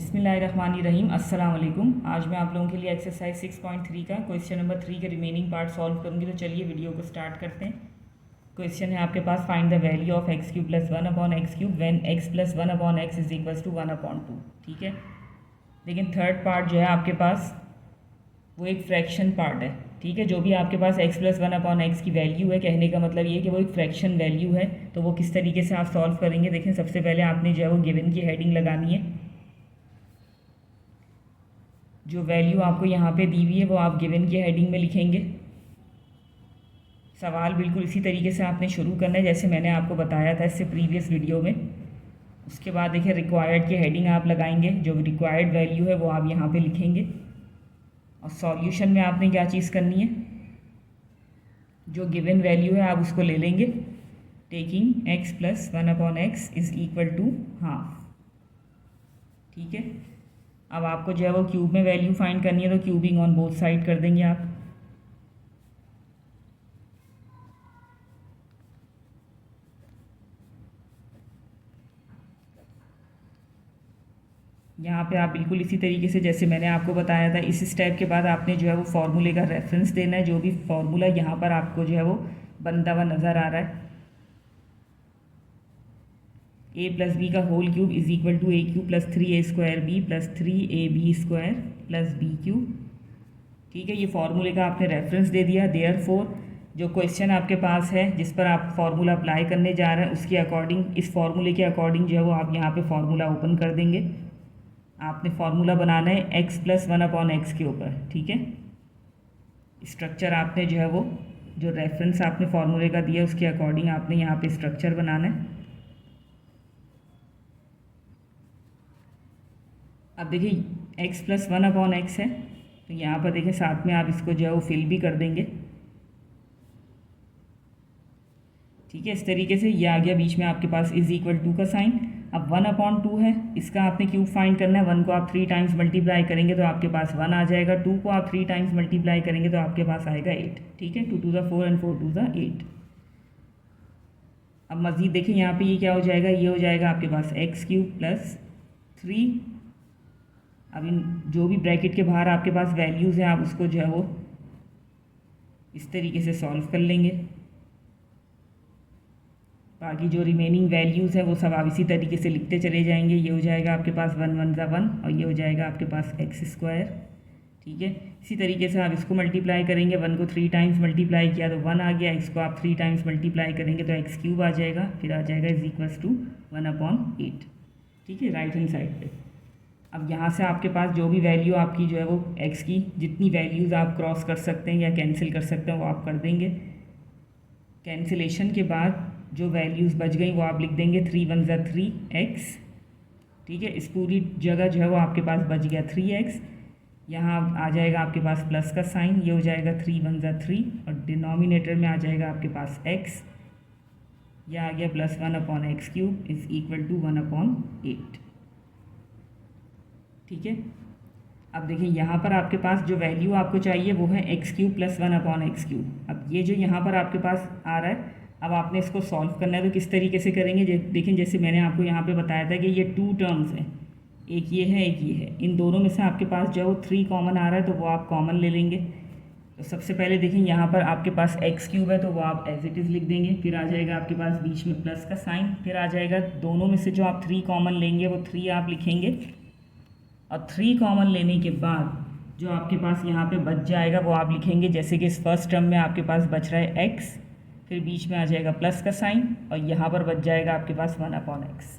बिस्मिल्लाहिर्रहमानिर्रहीम। अस्सलाम वालेकुम। आज मैं आप लोगों के लिए एक्सरसाइज 6.3 का क्वेश्चन नंबर 3 के रिमेनिंग पार्ट सॉल्व करूंगी। तो चलिए वीडियो को स्टार्ट करते हैं। क्वेश्चन है आपके पास, find the value of x cube plus 1/x³ when x plus 1/x is equals to 1/2। ठीक है, लेकिन थर्ड पार्ट जो है आपके पास वो एक फ्रैक्शन पार्ट है। ठीक है, जो भी आपके पास x प्लस 1/x की वैल्यू है, कहने का मतलब ये है कि वो एक फ्रैक्शन वैल्यू है। तो वो किस तरीके से आप सॉल्व करेंगे, देखें। सबसे पहले आपने जो है वो गिवन की हेडिंग लगानी है। जो वैल्यू आपको यहाँ पे दी हुई है वो आप गिवन की हेडिंग में लिखेंगे। सवाल बिल्कुल इसी तरीके से आपने शुरू करना है जैसे मैंने आपको बताया था इससे प्रीवियस वीडियो में। उसके बाद देखिए रिक्वायर्ड की हेडिंग आप लगाएंगे, जो रिक्वायर्ड वैल्यू है वो आप यहाँ पे लिखेंगे। और सॉल्यूशन में आपने क्या चीज़ करनी है, जो गिवन वैल्यू है आप उसको ले लेंगे, taking x plus 1/x is equal to half. ठीक है, अब आपको जो है वो क्यूब में वैल्यू फाइंड करनी है, तो क्यूबिंग ऑन बोथ साइड कर देंगे आप। यहाँ पे आप बिल्कुल इसी तरीके से जैसे मैंने आपको बताया था, इस स्टेप के बाद आपने जो है वो फार्मूले का रेफरेंस देना है। जो भी फार्मूला यहाँ पर आपको जो है वो बनता हुआ नज़र आ रहा है, a प्लस बी का whole cube is equal to a³ plus 3a² plus 3ab² plus b³। ठीक है, ये फार्मूले का आपने रेफरेंस दे दिया। देयरफॉर जो क्वेश्चन आपके पास है जिस पर आप फार्मूला अप्लाई करने जा रहे हैं, उसके अकॉर्डिंग, इस फार्मूले के अकॉर्डिंग जो है वो आप यहाँ पे फार्मूला ओपन कर देंगे। आपने फार्मूला बनाना है x प्लस 1/x के ऊपर। ठीक है, स्ट्रक्चर आपने जो है वो जो रेफरेंस आपने फार्मूले का दिया उसके अकॉर्डिंग आपने यहाँ पे स्ट्रक्चर बनाना है। अब देखिए x प्लस 1/x है, तो यहाँ पर देखें साथ में आप इसको जो है वो फिल भी कर देंगे। ठीक है, इस तरीके से ये आ गया बीच में आपके पास इज इक्वल टू का साइन। अब 1/2 है, इसका आपने क्यूब फाइंड करना है। 1 को आप 3 टाइम्स मल्टीप्लाई करेंगे तो आपके पास 1 आ जाएगा। 2 को आप 3 टाइम्स मल्टीप्लाई करेंगे तो आपके पास आएगा 8। ठीक है, 2 to the 4 and 4 to the 8। अब मज़ीद देखिए यहाँ पे ये क्या हो जाएगा, ये हो जाएगा आपके पास x³ प्लस 3। अब इन जो भी ब्रैकेट के बाहर आपके पास वैल्यूज़ हैं आप उसको जो है वो इस तरीके से सॉल्व कर लेंगे। बाकी जो रिमेनिंग वैल्यूज़ हैं वो सब आप इसी तरीके से लिखते चले जाएंगे। ये हो जाएगा आपके पास 1 1 ज़ा 1 और ये हो जाएगा आपके पास x²। ठीक है, इसी तरीके से आप इसको मल्टीप्लाई करेंगे। 1 को 3 टाइम्स मल्टीप्लाई किया तो 1 आ गया। x को आप 3 टाइम्स मल्टीप्लाई करेंगे तो x³ आ जाएगा, फिर आ जाएगा इज इक्वल्स टू 1/8। ठीक है, राइट हैंड साइड पे। अब यहाँ से आपके पास जो भी वैल्यू आपकी जो है वो x की जितनी वैल्यूज़ आप क्रॉस कर सकते हैं या कैंसिल कर सकते हैं वो आप कर देंगे। कैंसिलेशन के बाद जो वैल्यूज़ बच गई वो आप लिख देंगे 3 1 ज़ा 3x। ठीक है, इस पूरी जगह जो है वो आपके पास बच गया 3x। यहाँ आ जाएगा आपके पास प्लस का साइन, ये हो जाएगा 3 1 ज़ा 3 और डिनोमिनेटर में आ जाएगा आपके पास x। यह आ गया plus 1/x³ is equal to 1/8। ठीक है, अब देखिए यहाँ पर आपके पास जो वैल्यू आपको चाहिए वो है x³ प्लस 1/x³। अब ये जो यहाँ पर आपके पास आ रहा है, अब आपने इसको सॉल्व करना है। तो किस तरीके से करेंगे, देखें जैसे मैंने आपको यहाँ पे बताया था कि ये 2 टर्म्स हैं, एक ये है एक ये है। इन दोनों में से आपके पास जो है वो 3 कॉमन आ रहा है, तो वो आप कॉमन ले लेंगे। तो सबसे पहले देखें यहाँ पर आपके पास x³ है तो वो आप एज इट इज़ लिख देंगे। फिर आ जाएगा आपके पास बीच में प्लस का साइन, फिर आ जाएगा दोनों में से जो आप 3 कॉमन लेंगे वो 3 आप लिखेंगे। और 3 कॉमन लेने के बाद जो आपके पास यहाँ पे बच जाएगा वो आप लिखेंगे। जैसे कि इस फर्स्ट टर्म में आपके पास बच रहा है x, फिर बीच में आ जाएगा प्लस का साइन और यहाँ पर बच जाएगा आपके पास 1/x।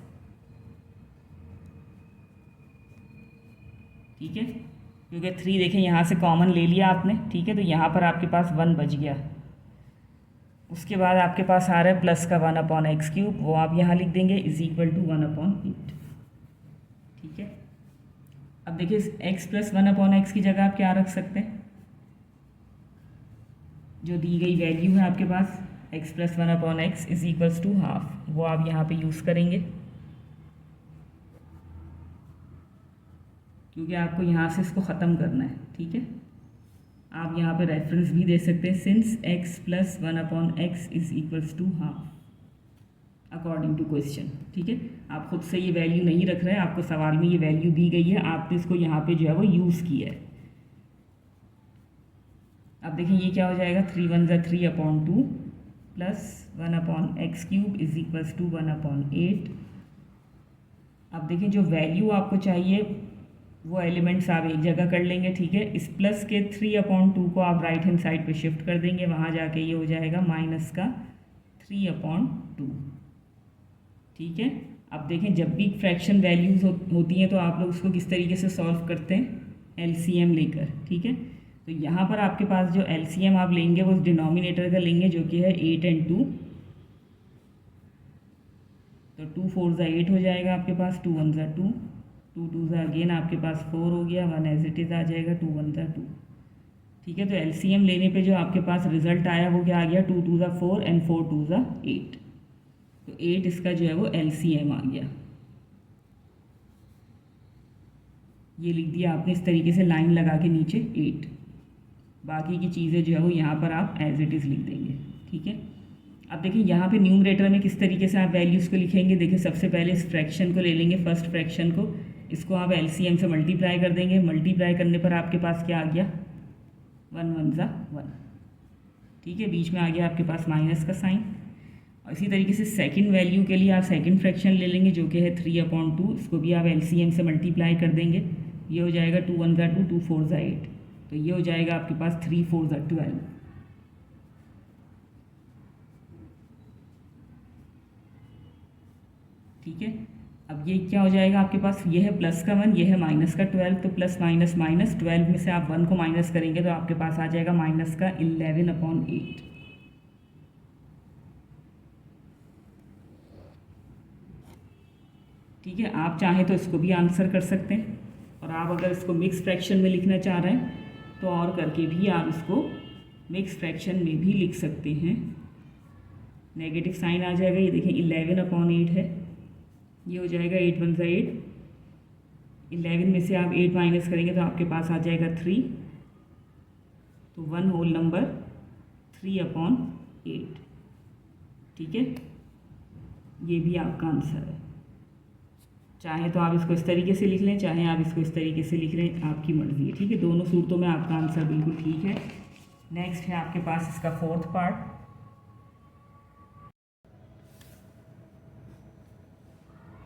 ठीक है, क्योंकि 3 देखें यहाँ से कॉमन ले लिया आपने। ठीक है, तो यहाँ पर आपके पास 1 बच गया। उसके बाद आपके पास आ रहा है प्लस का 1/x³, वो आप यहाँ लिख देंगे इज इक्वल टू 1/8। ठीक है, अब देखिए x प्लस 1/x की जगह आप क्या रख सकते हैं, जो दी गई वैल्यू है आपके पास x plus 1/x is equals to half, वो आप यहाँ पे यूज़ करेंगे। क्योंकि आपको यहाँ से इसको ख़त्म करना है। ठीक है, आप यहाँ पे रेफरेंस भी दे सकते हैं, since x plus 1/x is equals to half according to question. ठीक है, आप खुद से ये वैल्यू नहीं रख रहे हैं, आपको सवाल में ये वैल्यू दी गई है, आपने इसको यहाँ पे जो है वो यूज़ किया है। अब देखिए ये क्या हो जाएगा, 3 × 1 = 3/2 plus 1/x³ is equals to 1/8। अब देखिए जो वैल्यू आपको चाहिए वो एलिमेंट्स आप एक जगह कर लेंगे, ठीक है। इस प्लस के 3/2 को आप राइट हैंड साइड पे शिफ्ट कर देंगे, वहाँ जाके ये हो जाएगा माइनस का 3/2, ठीक है। अब देखें जब भी फ्रैक्शन वैल्यूज़ होती हैं तो आप लोग उसको किस तरीके से सॉल्व करते हैं, LCM लेकर, ठीक है। तो यहाँ पर आपके पास जो LCM आप लेंगे वो डिनोमिनेटर का लेंगे जो कि है 8 और 2, तो 2 4 = 8 हो जाएगा आपके पास, 2 1 = 2, 2 2 = अगेन आपके पास 4 हो गया, 1 एज इट इज़ आ जाएगा, 2 1 = 2, ठीक है। तो LCM लेने पे जो आपके पास रिजल्ट आया वो क्या आ गया, 2 2 = 4 एंड 4 2 = 8, तो 8 इसका जो है वो LCM आ गया। ये लिख दिया आपने इस तरीके से लाइन लगा के नीचे 8, बाकी की चीज़ें जो है वो यहाँ पर आप एज इट इज़ लिख देंगे, ठीक है। अब देखिए यहाँ पे न्यूमरेटर में किस तरीके से आप वैल्यूज़ को लिखेंगे, देखिए सबसे पहले इस फ्रैक्शन को ले लेंगे, फर्स्ट फ्रैक्शन को, इसको आप LCM से मल्टीप्लाई कर देंगे, मल्टीप्लाई करने पर आपके पास क्या आ गया, 1 1 = 1, ठीक है। बीच में आ गया आपके पास माइनस का साइन। और इसी तरीके से सेकंड वैल्यू के लिए आप सेकंड फ्रैक्शन ले लेंगे जो कि है 3/2, इसको भी आप LCM से मल्टीप्लाई कर देंगे, ये हो जाएगा 2 1 = 2, 2 4 = 8, तो ये हो जाएगा आपके पास 3 4 = 12, ठीक है। अब ये क्या हो जाएगा आपके पास, ये है प्लस का 1, ये है माइनस का 12, तो प्लस माइनस माइनस 12 में से आप 1 को माइनस करेंगे तो आपके पास आ जाएगा माइनस का 11/8, ठीक है। आप चाहें तो इसको भी आंसर कर सकते हैं, और आप अगर इसको मिक्स फ्रैक्शन में लिखना चाह रहे हैं तो और करके भी आप इसको मिक्स फ्रैक्शन में भी लिख सकते हैं। नेगेटिव साइन आ जाएगा, ये देखें 11/8 है, ये हो जाएगा 8 1 = 8, 11 में से आप 8 माइनस करेंगे तो आपके पास आ जाएगा 3, तो 1 होल नंबर 3/8, ठीक है। ये भी आपका आंसर है। चाहे तो आप इसको इस तरीके से लिख लें, चाहे आप इसको इस तरीके से लिख लें, आपकी मर्ज़ी है, ठीक है। दोनों सूरतों में आपका आंसर बिल्कुल ठीक है। नेक्स्ट है आपके पास इसका फोर्थ पार्ट।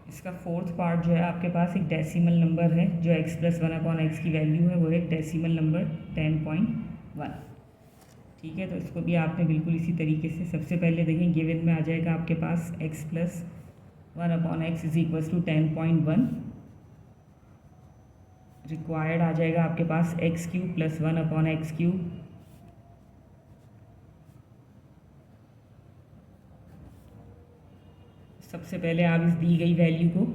इसका फोर्थ पार्ट जो है आपके पास एक डेसिमल नंबर है, जो x + 1/x की वैल्यू है वो एक डेसिमल नंबर 10.1, ठीक है। तो इसको भी आपने बिल्कुल इसी तरीके से, सबसे पहले देखें गिवन में आ जाएगा आपके पास x + 1/x is equals to 10.1, required आ जाएगा आपके पास x³ + 1/x³, सबसे पहले आप इस दी गई वैल्यू को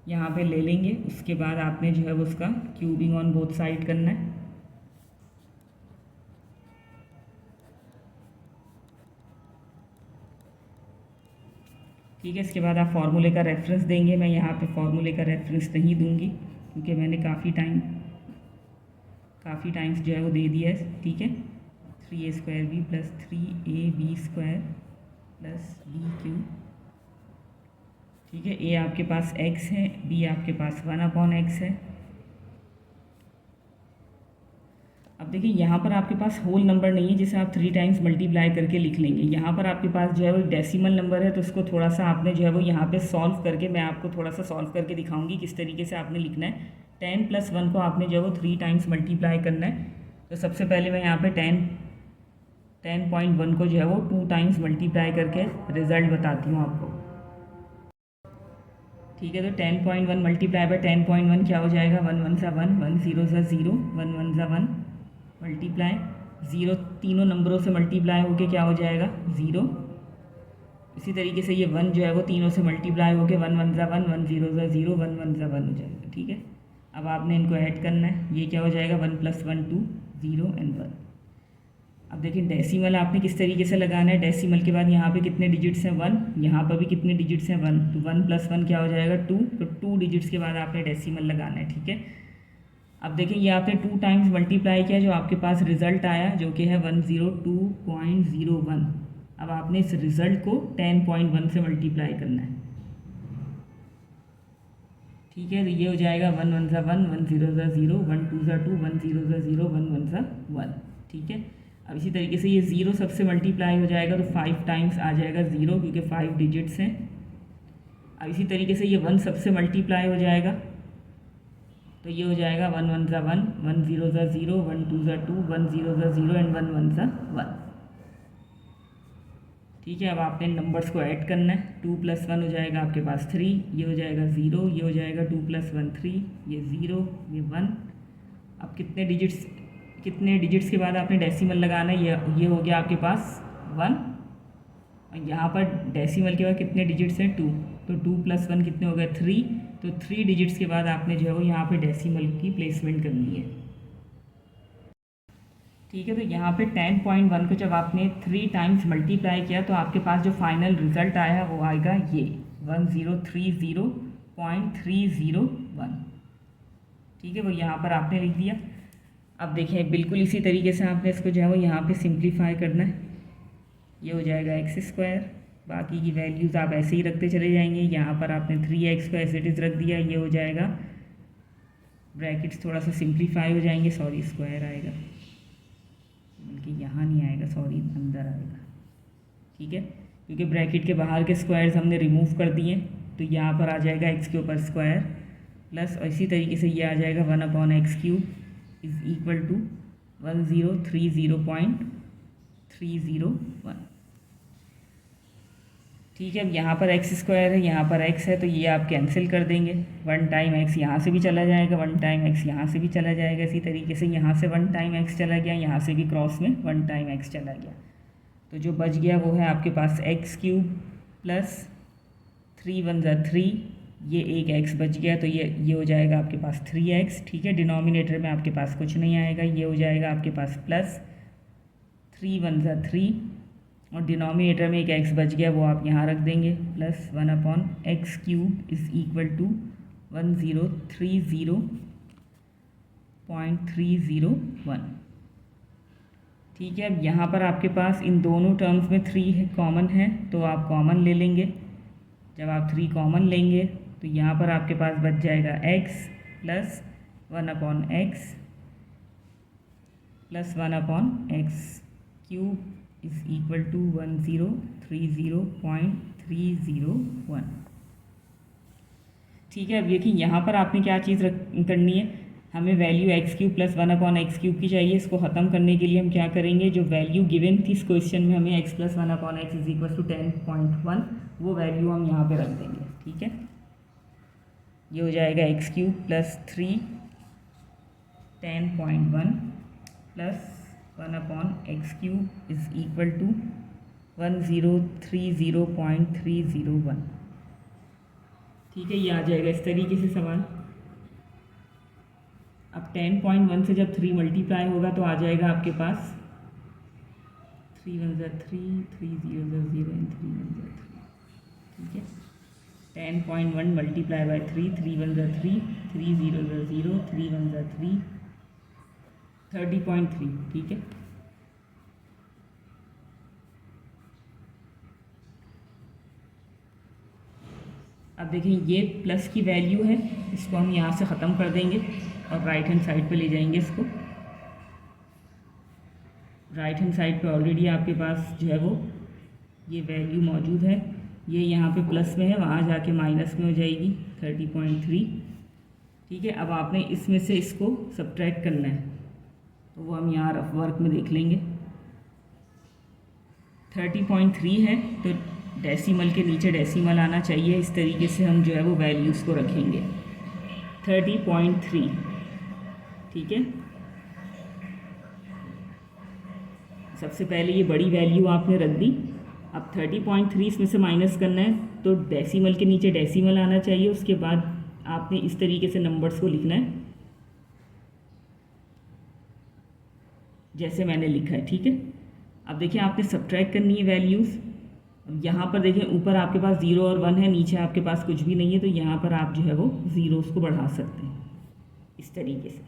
यहाँ पे ले लेंगे, उसके बाद आपने जो है वो उसका क्यूबिंग ऑन बोथ साइड करना है, ठीक है। इसके बाद आप फार्मूले का रेफरेंस देंगे, मैं यहाँ पे फार्मूले का रेफरेंस नहीं दूंगी क्योंकि मैंने काफ़ी टाइम्स जो है वो दे दिया है, ठीक है। 3a² + 3ab² + b³, ठीक है। a आपके पास x है, b आपके पास 1/x है। अब देखिए यहाँ पर आपके पास होल नंबर नहीं है जिसे आप 3 टाइम्स मल्टीप्लाई करके लिख लेंगे, यहाँ पर आपके पास जो है वो डेसिमल नंबर है, तो इसको थोड़ा सा आपने जो है वो यहाँ पे सॉल्व करके, मैं आपको थोड़ा सा सॉल्व करके दिखाऊंगी किस तरीके से आपने लिखना है। 10 + 1 को आपने जो है वो 3 टाइम्स मल्टीप्लाई करना है, तो सबसे पहले मैं यहाँ पे 10.1 को जो है वो 2 टाइम्स मल्टीप्लाई करके रिज़ल्ट बताती हूँ आपको, ठीक है। तो 10.1 मल्टीप्लाई बाय 10.1 क्या हो जाएगा, 1 1 = 1, 1 0 = 0, 1 1 = 1, मल्टीप्लाई 0 तीनों नंबरों से मल्टीप्लाई होके क्या हो जाएगा 0। इसी तरीके से ये 1 जो है वो तीनों से मल्टीप्लाई होके 1 1 = 1, 1 0 = 0, 1 1 = 1 हो जाएगा, ठीक है। अब आपने इनको ऐड करना है, ये क्या हो जाएगा 1 + 1 2, 0 एंड 1। अब देखिए डेसिमल आपने किस तरीके से लगाना है, डेसिमल के बाद यहाँ पे कितने डिजिट्स हैं 1, यहाँ पर भी कितने डिजिट्स हैं 1, तो 1 + 1 क्या हो जाएगा 2, तो 2 डिजिट्स के बाद आपने डेसिमल लगाना है, ठीक है। अब देखिए ये आपने 2 टाइम्स मल्टीप्लाई किया, जो आपके पास रिज़ल्ट आया जो कि है 102.01। अब आपने इस रिज़ल्ट को 10.1 से मल्टीप्लाई करना है, ठीक है, तो ये हो जाएगा 1 1 सा 1, 1 0 सा 0, 1 2 सा 2, 1 0 सा 0, 1 1 सा 1। ठीक है, अब इसी तरीके से ये 0 सबसे मल्टीप्लाई हो जाएगा तो 5 टाइम्स आ जाएगा 0, क्योंकि 5 डिजिट्स हैं। अब इसी तरीके से ये 1 सबसे मल्टीप्लाई हो जाएगा तो ये हो जाएगा 1 1 सा 1, 1 0 सा 0, 1 2 सा 2, 1 0 सा 0 एंड 1 1 सा 1। ठीक है, अब आपने नंबर्स को ऐड करना है। 2 + 1 हो जाएगा आपके पास 3, ये हो जाएगा 0, ये हो जाएगा 2 + 1 3, ये 0, ये 1। अब कितने डिजिट्स के बाद आपने डेसिमल लगाना है, ये हो गया आपके पास 1। और यहाँ पर डेसिमल के बाद कितने डिजिट्स हैं 2, तो 2 + 1 कितने हो गए 3, तो 3 डिजिट्स के बाद आपने जो है वो यहाँ पे डेसिमल की प्लेसमेंट करनी है। ठीक है, तो यहाँ पे 10.1 को जब आपने 3 टाइम्स मल्टीप्लाई किया तो आपके पास जो फाइनल रिजल्ट आया वो आएगा ये 1030.301। ठीक है, वो यहाँ पर आपने लिख दिया। अब देखिए बिल्कुल इसी तरीके से आपने इसको जो है वो यहाँ पे सिंप्लीफाई करना है। ये हो जाएगा x², बाकी की वैल्यूज़ आप ऐसे ही रखते चले जाएंगे। यहाँ पर आपने 3x को एज इट इज़ रख दिया, ये हो जाएगा, ब्रैकेट्स थोड़ा सा सिंप्लीफाई हो जाएंगे, सॉरी स्क्वायर आएगा, बल्कि यहाँ नहीं आएगा, सॉरी अंदर आएगा। ठीक है, क्योंकि ब्रैकेट के बाहर के स्क्वायर्स हमने रिमूव कर दिए, तो यहाँ पर आ जाएगा x के ऊपर स्क्वायर प्लस, और इसी तरीके से ये आ जाएगा 1/x³ इज़ इक्वल टू 1030.301। ठीक है, अब यहाँ पर x² है, यहाँ पर x है, तो ये आप कैंसिल कर देंगे। 1 टाइम x यहाँ से भी चला जाएगा, 1 टाइम x यहाँ से भी चला जाएगा। इसी तरीके से यहाँ से 1 टाइम x चला गया, यहाँ से भी क्रॉस में 1 टाइम x चला गया। तो जो बच गया वो है आपके पास x³ प्लस 3 1 ज़ा 3, ये एक x बच गया, तो ये हो जाएगा आपके पास 3x। ठीक है, डिनोमिनेटर में आपके पास कुछ नहीं आएगा, ये हो जाएगा आपके पास प्लस 3 1 ज़ा 3, और डिनोमिनेटर में एक x बच गया, वो आप यहाँ रख देंगे, plus 1/x³ is equal to 1030.301। ठीक है, अब यहाँ पर आपके पास इन दोनों टर्म्स में 3 है, कॉमन है, तो आप कॉमन ले लेंगे। जब आप 3 कॉमन लेंगे तो यहाँ पर आपके पास बच जाएगा x plus 1/x plus 1/x³ is equal to 1030.301। ठीक है, अब देखिए यहाँ पर आपने क्या चीज़ करनी है, हमें वैल्यू x³ प्लस 1/x³ की चाहिए। इसको ख़त्म करने के लिए हम क्या करेंगे, जो वैल्यू गिवन थी इस क्वेश्चन में हमें x plus 1/x is equal to 10.1, वो वैल्यू हम यहाँ पे रख देंगे। ठीक है, ये हो जाएगा x³ plus 3 10.1 plus 1/x³ is equal to 1030.301। ठीक है, ये आ जाएगा इस तरीके से सवाल। अब 10.1 से जब 3 मल्टीप्लाई होगा तो आ जाएगा आपके पास 3 1 ज़ा 3, 3 0 ज़ा 0 एंड 3 1 ज़ा 3। ठीक है, 10.1 मल्टीप्लाई बाय 3, 3 1 ज़ा 3, 3 0 ज़ा 0, 3 1 ज़ा 3, 30.3। ठीक है, अब देखिए ये प्लस की वैल्यू है, इसको हम यहाँ से ख़त्म कर देंगे और राइट हैंड साइड पे ले जाएंगे इसको। राइट हैंड साइड पे ऑलरेडी आपके पास जो है वो ये वैल्यू मौजूद है, ये यहाँ पे प्लस में है, वहाँ जाके माइनस में हो जाएगी 30.3। ठीक है, अब आपने इसमें से इसको सब्ट्रैक्ट करना है, तो वो हम यहाँ रफ वर्क में देख लेंगे। 30.3 है तो डेसिमल के नीचे डेसिमल आना चाहिए, इस तरीके से हम जो है वो वैल्यूज़ को रखेंगे 30.3। ठीक है, सबसे पहले ये बड़ी वैल्यू आपने रख दी। अब 30.3 इसमें से माइनस करना है तो डेसिमल के नीचे डेसिमल आना चाहिए, उसके बाद आपने इस तरीके से नंबर्स को लिखना है जैसे मैंने लिखा है। ठीक है, अब देखिए आपने सब्ट्रैक्ट करनी है वैल्यूज़। यहाँ पर देखें ऊपर आपके पास 0 और 1 है, नीचे आपके पास कुछ भी नहीं है, तो यहाँ पर आप जो है वो ज़ीरोज़ को बढ़ा सकते हैं इस तरीके से,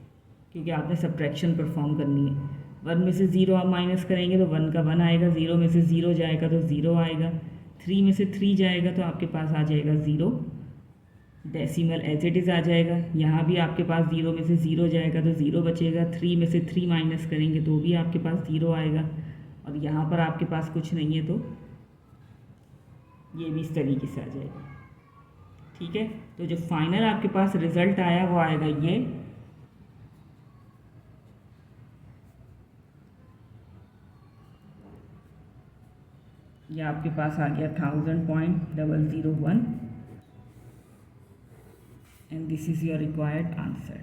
क्योंकि आपने सब्ट्रैक्शन परफॉर्म करनी है। 1 में से 0 आप माइनस करेंगे तो 1 का 1 आएगा, 0 में से 0 जाएगा तो 0 आएगा, 3 में से 3 जाएगा तो आपके पास आ जाएगा 0, डेसिमल एज इट इज़ आ जाएगा। यहाँ भी आपके पास 0 में से 0 जाएगा तो 0 बचेगा। 3 में से 3 माइनस करेंगे तो भी आपके पास 0 आएगा। और यहाँ पर आपके पास कुछ नहीं है तो ये भी इस तरीके से आ जाएगा। ठीक है, तो जो फाइनल आपके पास रिजल्ट आया वो आएगा ये आपके पास आ गया 1000.001 and this is your required answer.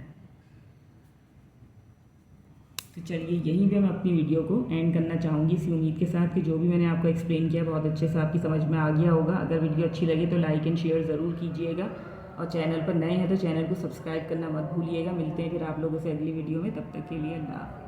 तो चलिए यहीं पे मैं अपनी वीडियो को एंड करना चाहूँगी इसी उम्मीद के साथ कि जो भी मैंने आपको एक्सप्लेन किया बहुत अच्छे से आपकी समझ में आ गया होगा। अगर वीडियो अच्छी लगे तो लाइक एंड शेयर ज़रूर कीजिएगा और चैनल पर नए हैं तो चैनल को सब्सक्राइब करना मत भूलिएगा। मिलते हैं फिर आप लोगों से अगली वीडियो में, तब तक के लिए अल्लाह।